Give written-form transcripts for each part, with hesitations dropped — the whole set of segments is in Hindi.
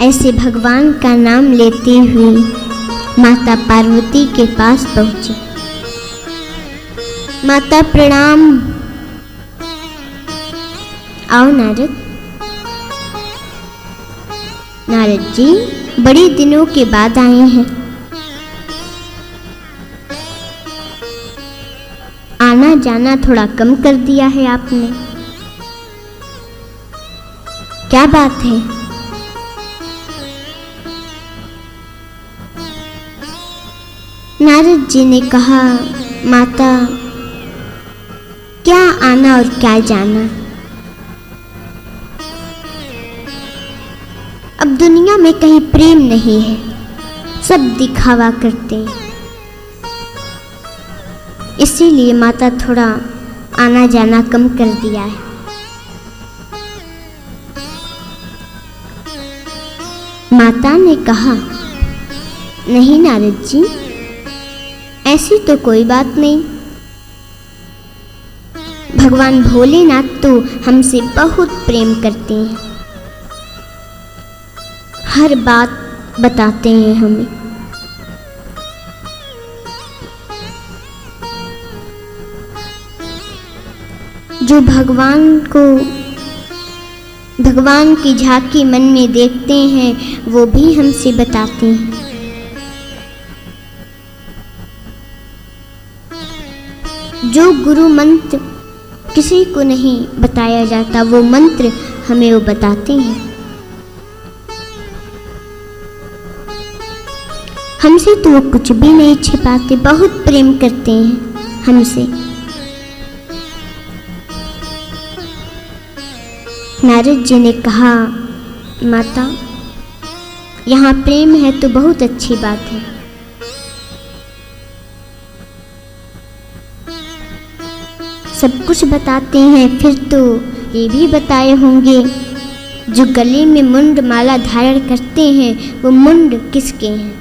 ऐसे भगवान का नाम लेते हुए माता पार्वती के पास पहुंची। माता प्रणाम। आओ नारद। नारद जी बड़े दिनों के बाद आए हैं। आना जाना थोड़ा कम कर दिया है आपने, क्या बात है? नारद जी ने कहा, माता क्या आना और क्या जाना, अब दुनिया में कहीं प्रेम नहीं है, सब दिखावा करते हैं। इसीलिए माता थोड़ा आना जाना कम कर दिया है। माता ने कहा, नहीं नारद जी, ऐसी तो कोई बात नहीं। भगवान भोलेनाथ तो हमसे बहुत प्रेम करते हैं, हर बात बताते हैं हमें। जो भगवान की झांकी मन में देखते हैं वो भी हमसे बताते हैं। जो गुरु मंत्र किसी को नहीं बताया जाता वो मंत्र हमें वो बताते हैं। हमसे तो वो कुछ भी नहीं छिपाते, बहुत प्रेम करते हैं हमसे। नारद जी ने कहा, माता यहाँ प्रेम है तो बहुत अच्छी बात है। सब कुछ बताते हैं, फिर तो ये भी बताए होंगे जो गले में मुंड माला धारण करते हैं वो मुंड किसके हैं?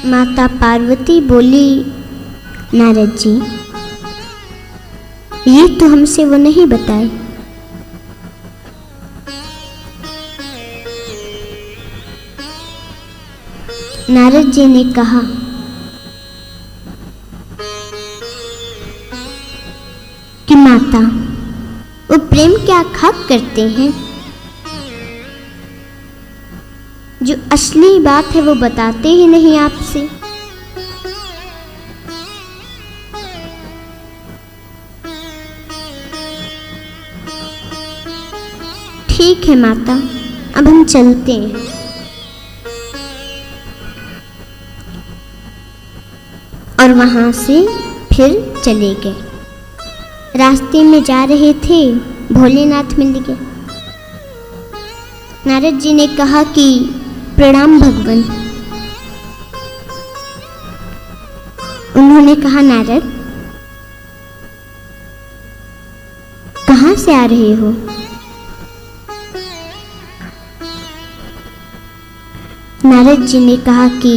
माता पार्वती बोली, नारद जी ये तो हमसे वो नहीं बताए। नारद जी ने कहा, कि माता वो प्रेम क्या खाक करते हैं, जो असली बात है वो बताते ही नहीं आपसे। ठीक है माता, अब हम चलते हैं। और वहां से फिर चले गए। रास्ते में जा रहे थे, भोलेनाथ मिल गए। नारद जी ने कहा कि प्रणाम भगवान। उन्होंने कहा, नारद कहाँ से आ रहे हो? नारद जी ने कहा कि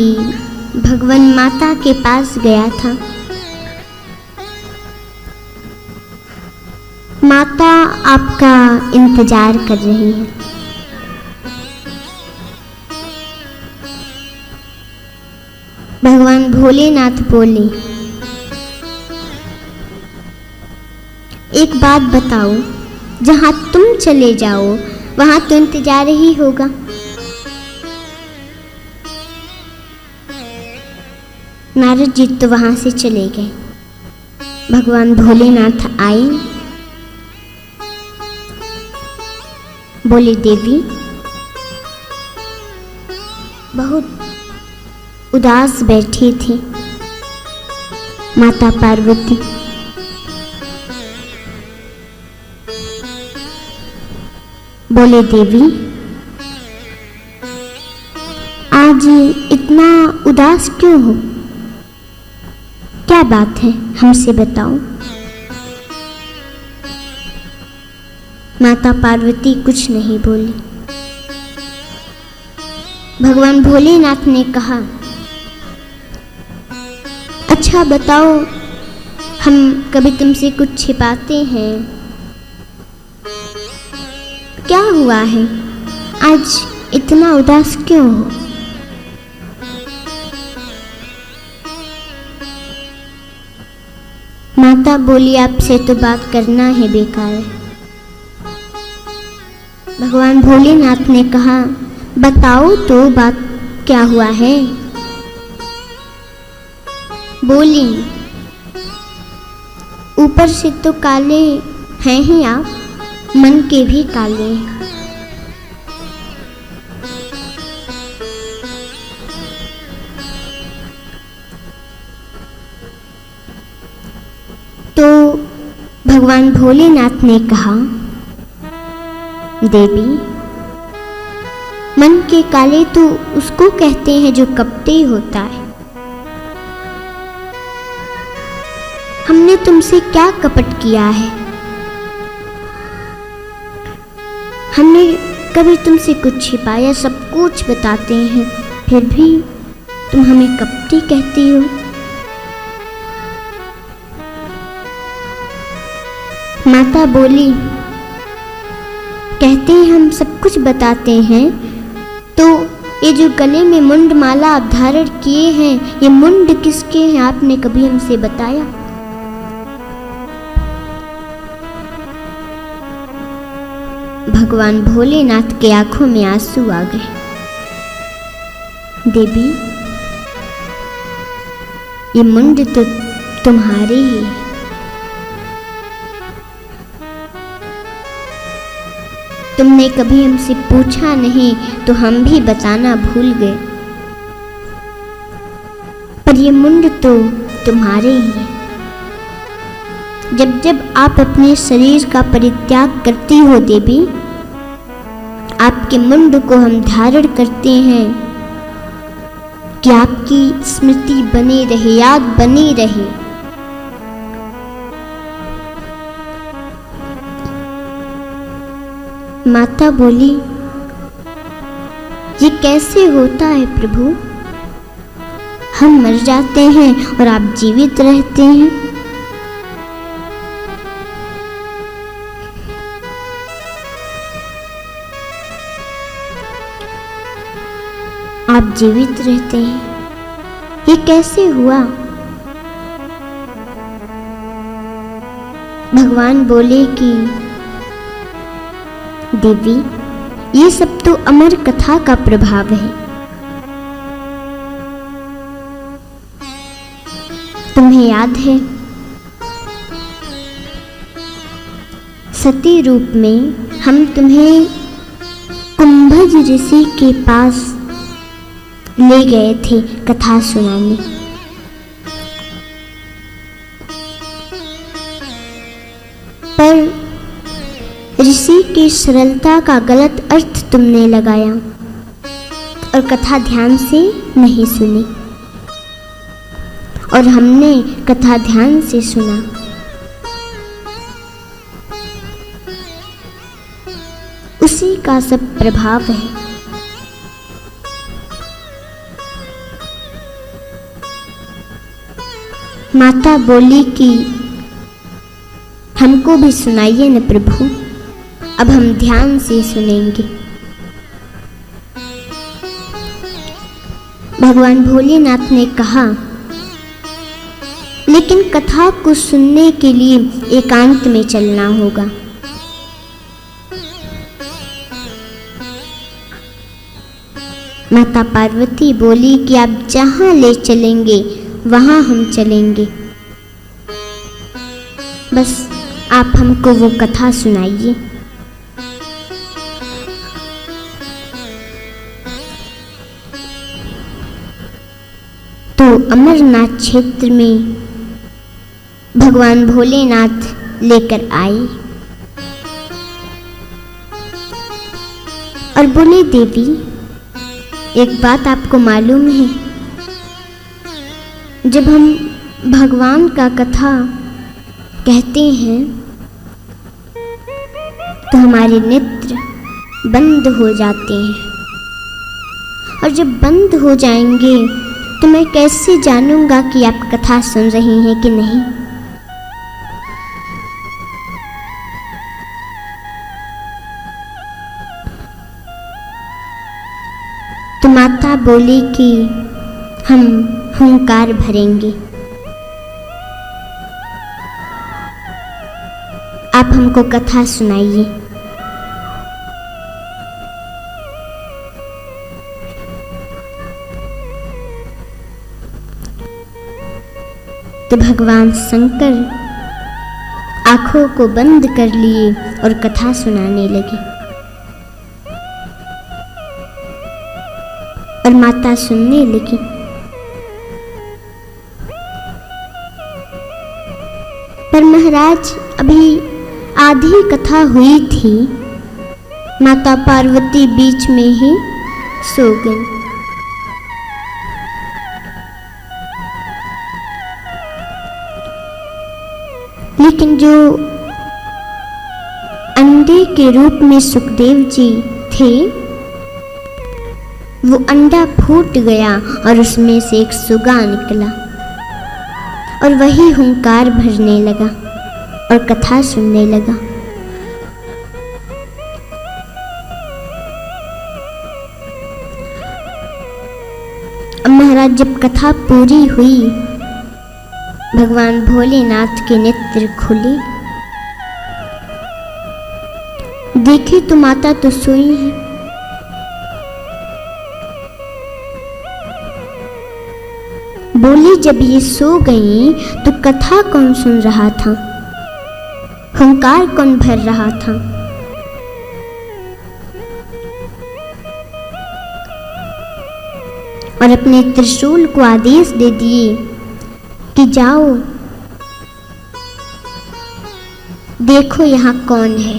भगवान माता के पास गया था। माता आपका इंतजार कर रही है। भगवान भोलेनाथ बोले, एक बात बताओ, जहां तुम चले जाओ वहां तो इंतजार ही होगा। नारद जी तो वहां से चले गए। भगवान भोलेनाथ आए, बोले, देवी बहुत उदास बैठी थी माता पार्वती। बोले, देवी आज इतना उदास क्यों हो, क्या बात है, हमसे बताओ। माता पार्वती कुछ नहीं बोली। भगवान भोलेनाथ ने कहा, अच्छा बताओ, हम कभी तुमसे कुछ छिपाते हैं। क्या हुआ है, आज इतना उदास क्यों हो? माता बोली, आपसे तो बात करना है बेकार है। भगवान भोलेनाथ ने कहा, बताओ तो बात क्या हुआ है। बोली, ऊपर से तो काले हैं ही आप, मन के भी काले हैं। तो भगवान भोलेनाथ ने कहा, देवी, मन के काले तो उसको कहते हैं जो कपटी होता है। हमने तुमसे क्या कपट किया है? हमने कभी तुमसे कुछ छिपाया? सब कुछ बताते हैं, फिर भी तुम हमें कपटी कहती हो। माता बोली, कहते हैं हम सब कुछ बताते हैं, तो ये जो गले में मुंड माला आप धारण किए हैं, ये मुंड किसके हैं? आपने कभी हमसे बताया? भगवान भोलेनाथ के आंखों में आंसू आ गए। देवी, ये मुंड तो तुम्हारे ही है। तुमने कभी हमसे पूछा नहीं तो हम भी बताना भूल गए, पर ये मुंड तो तुम्हारे ही है। जब जब आप अपने शरीर का परित्याग करती हो देवी, आपके मुंड को हम धारण करते हैं कि आपकी स्मृति बनी रहे, याद बनी रहे। माता बोली, ये कैसे होता है प्रभु? हम मर जाते हैं और आप जीवित रहते हैं। आप जीवित रहते हैं, ये कैसे हुआ? भगवान बोले कि देवी, ये सब तो अमर कथा का प्रभाव है। तुम्हें याद है, सती रूप में हम तुम्हें कुंभज ऋषि के पास ले गए थे कथा सुनाने। पर ऋषि की सरलता का गलत अर्थ तुमने लगाया और कथा ध्यान से नहीं सुनी, और हमने कथा ध्यान से सुना। उसी का सब प्रभाव है। माता बोली कि हमको भी सुनाइए न प्रभु, अब हम ध्यान से सुनेंगे। भगवान भोलेनाथ ने कहा, लेकिन कथा को सुनने के लिए एकांत में चलना होगा। माता पार्वती बोली कि आप जहां ले चलेंगे वहां हम चलेंगे, बस आप हमको वो कथा सुनाइए। तो अमरनाथ क्षेत्र में भगवान भोलेनाथ लेकर आए और बोले, देवी, एक बात आपको मालूम है, जब हम भगवान का कथा कहते हैं तो हमारे नेत्र बंद हो जाते हैं, और जब बंद हो जाएंगे तो मैं कैसे जानूंगा कि आप कथा सुन रही हैं कि नहीं? तो माता बोली कि हम हुंकार भरेंगे, आप हमको कथा सुनाइए। तो भगवान शंकर आंखों को बंद कर लिए और कथा सुनाने लगे। और माता सुनने लगी। पर महाराज अभी आधी कथा हुई थी, माता पार्वती बीच में ही सो गई। लेकिन जो अंडे के रूप में सुखदेव जी थे, वो अंडा फूट गया और उसमें से एक सुगा निकला और वही हुंकार भरने लगा और कथा सुनने लगा। अब महाराज जब कथा पूरी हुई, भगवान भोलेनाथ के नेत्र खुले, देखे तो माता तो सोई है। बोली जब ये सो गई तो कथा कौन सुन रहा था, हुंकार कौन भर रहा था? और अपने त्रिशूल को आदेश दे दिए कि जाओ देखो यहाँ कौन है।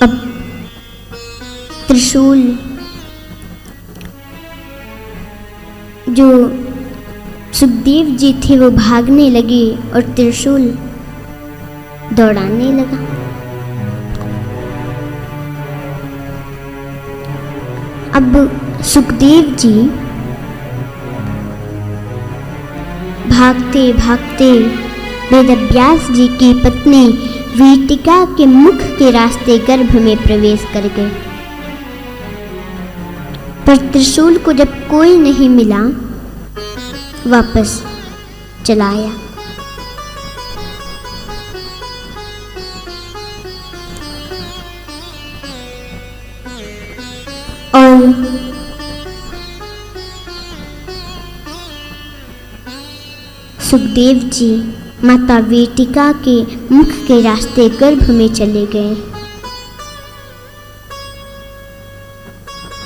अब त्रिशूल जो सुखदेव जी थे वो भागने लगे और त्रिशूल दौड़ाने लगा। अब सुखदेव जी भागते भागते वेदव्यास जी की पत्नी वीटिका के मुख के रास्ते गर्भ में प्रवेश कर गए। पर त्रिशूल को जब कोई नहीं मिला, वापस चला आया। और सुखदेव जी माता वीटिका के मुख के रास्ते गर्भ में चले गए।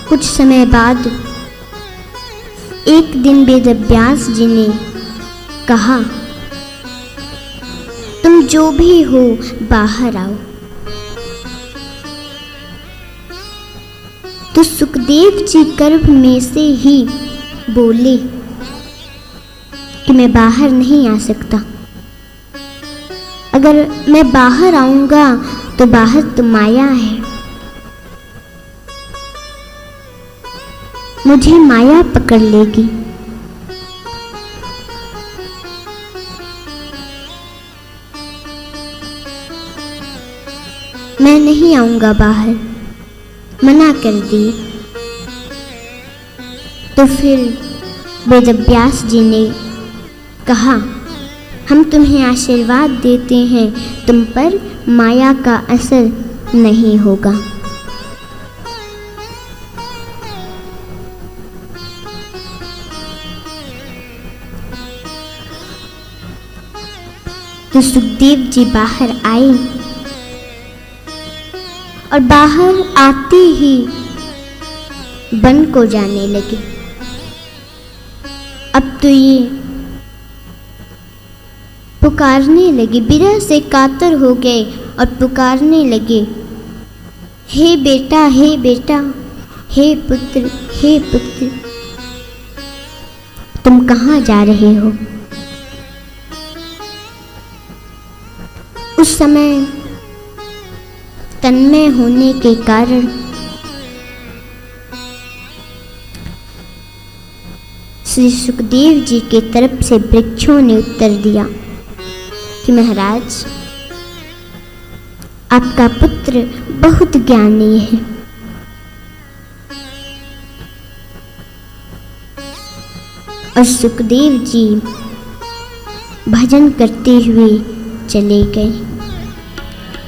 कुछ समय बाद एक दिन वेदव्यास जी ने कहा, तुम जो भी हो बाहर आओ। तो सुखदेव जी गर्भ में से ही बोले कि मैं बाहर नहीं आ सकता। अगर मैं बाहर आऊंगा तो बाहर तो माया है, मुझे माया पकड़ लेगी। मैं नहीं आऊंगा बाहर, मना कर दी। तो फिर वेदव्यास जी ने कहा, हम तुम्हें आशीर्वाद देते हैं, तुम पर माया का असर नहीं होगा। तो सुखदेव जी बाहर आए और बाहर आते ही वन को जाने लगे। अब तो ये पुकारने लगे, विरह से कातर हो गए और पुकारने लगे, हे बेटा, हे बेटा, हे पुत्र, हे पुत्र, तुम कहाँ जा रहे हो? उस समय तन्मय होने के कारण श्री सुखदेव जी के तरफ से वृक्षों ने उत्तर दिया कि महाराज, आपका पुत्र बहुत ज्ञानी है। और सुखदेव जी भजन करते हुए चले गए।